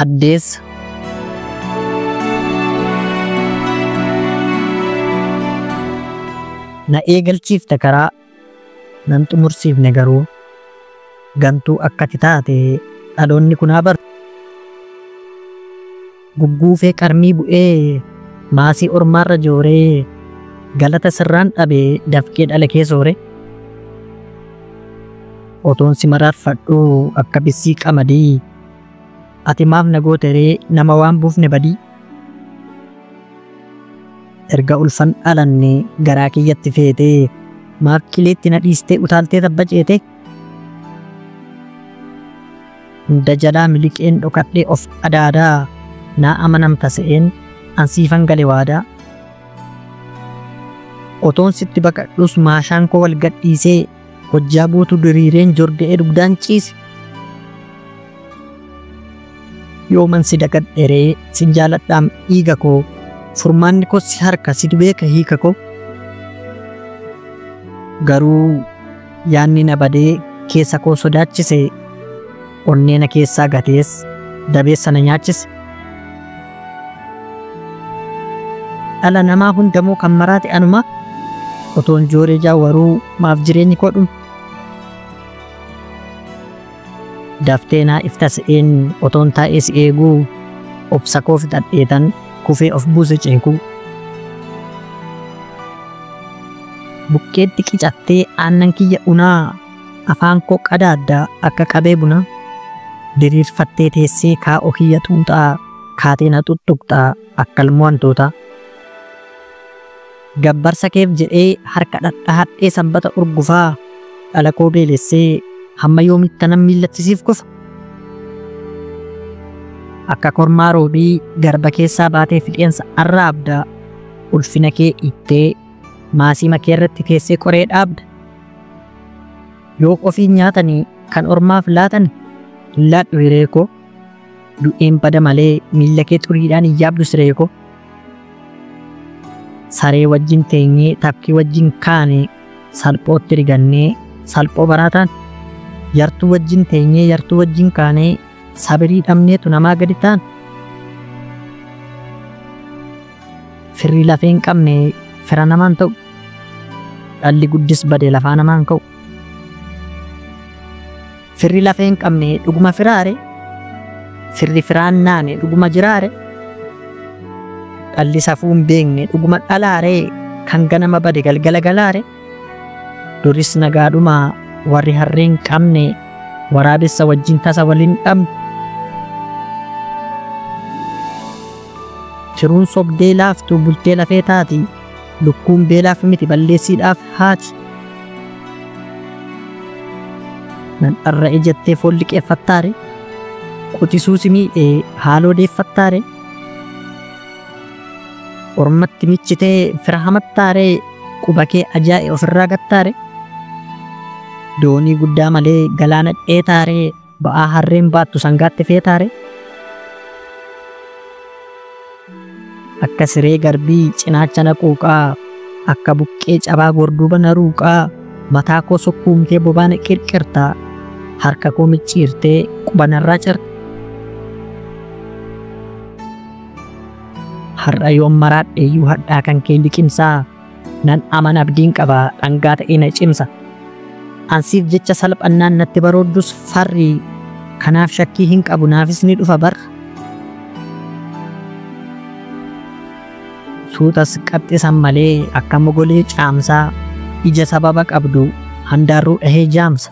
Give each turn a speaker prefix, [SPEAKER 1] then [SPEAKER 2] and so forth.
[SPEAKER 1] addeessa. Na eegalchiifte karaa nan xumursiifne garuu gantuu akkati taate dhaloonni kun haa baru. Gugguufee qarmii bu'ee maasii ormaarra jooree galata sirraan dhabee dafqee dhala kee soore. Otoon si maraarfadhu akka bissii qamadii ati maaf na gooteree nama waan buufne badii. Erga ulfan dhalanne garaa kiyyatti feetee maaf qileetti na dhiistee utaaltee tabbaceete. Hunda jalaa miliqeen dhokadhee of adaadaa naa amanamta se'een ansiifan gale waadaa. Otoon sitti baqadhus maashaan koo wal gadhiisee hojjaa buutu diriireen jorga'ee dugdaan ciise. Yooman si dagadheree sin jaaladhaam dhiiga koo furmaanni koo si harka si beeka hiika koo. Garuu yaanni na badee keessa koo sodaachise onnee na keessaa gatees dabeessa na nyaachise. Dhala namaa hundamuu kan maraate anuma otoon jooree jaawwaruu maaf jireenyi koo dhume. Daftee naa ifta se'een otoon taa'ee si eeguu obsa koo fixadheetan kufee of buuse ceekuu. Bukkeetti qicattee aannan kiyya unaa afaan koo qadaaddaa akka qabee bunaa. Diriirfattee teessee kaa'oo kiyya xuuxaa kaatee na tuttuqxaa akka ilmoo hantootaa. Gabbarsa keef jedhee harka dhadhaadhee sanbata urgufaa dhala koo beelessee hamma yoomitti nan miillattisiif kufa. Akka kormaa roobii garba keessaa baatee fixeensa arraabda ulfina kee ittee maasii makee irratti teessee qoree dhaabda. Yoo ofii nyaatanii kan ormaaf laatan laadhu hiree koo du'een bada malee miilla kee xuriidhaan hin yaabdu siree koo. Saree wajjin teenyee takkii wajjin kaane salphootti rigannee salphoo baraataan yartuu wajjin teenyee yartuu wajjin kaanee sabirii dhabneetu namaa gadi taan. Firri lafee hin qabne fira namaan ta'u dhalli guddis badee lafaa namaan ka'u. Firri lafee hin qabne dhuguma firaare firri firaan naane dhuguma jiraare. Dhalli safuu hin beekne dhuguma dhalaare kan ganama bade galgala galaare. Duris nagaadhuma warri harree hin qabne waraabessa wajjin tasa waliin dhabne. Tiruun sobdee laaftu bultee lafee taati lukkuun beelaaf miti balleessiidhaaf haati. Nan dharra ejattee foon liqeeffattaare qotisuu si miidhee haaloo deeffattaare. Ormatti michitee fira hamattaare quba kee ajaa'e ofirraa gattaare. Doonii guddaa malee galaana dheetaare ba'aa harreen baattu sangaatti feetaare. Akka siree garbii cinaacha na quuqaa akka buqqee cabaa gorduuba na ruuqaa mataa koo sokkuumtee bobaa na qirqirtaa harka koo micciirtee quba narraa cirta. Har'a yoon maraadheeyyuu hadhaa kan kee liqimsaa nan amana abdiin qabaa dhangaa ta'ee na cimsa. Ansiif jecha salphannaan natti barooddus farri kanaaf shakkii hin qabu naafis ni dhufa barra. Suutas qabxisan malee akka mogolee caamsaa ija sababa qabdu handaarruu dhahee jaamsa.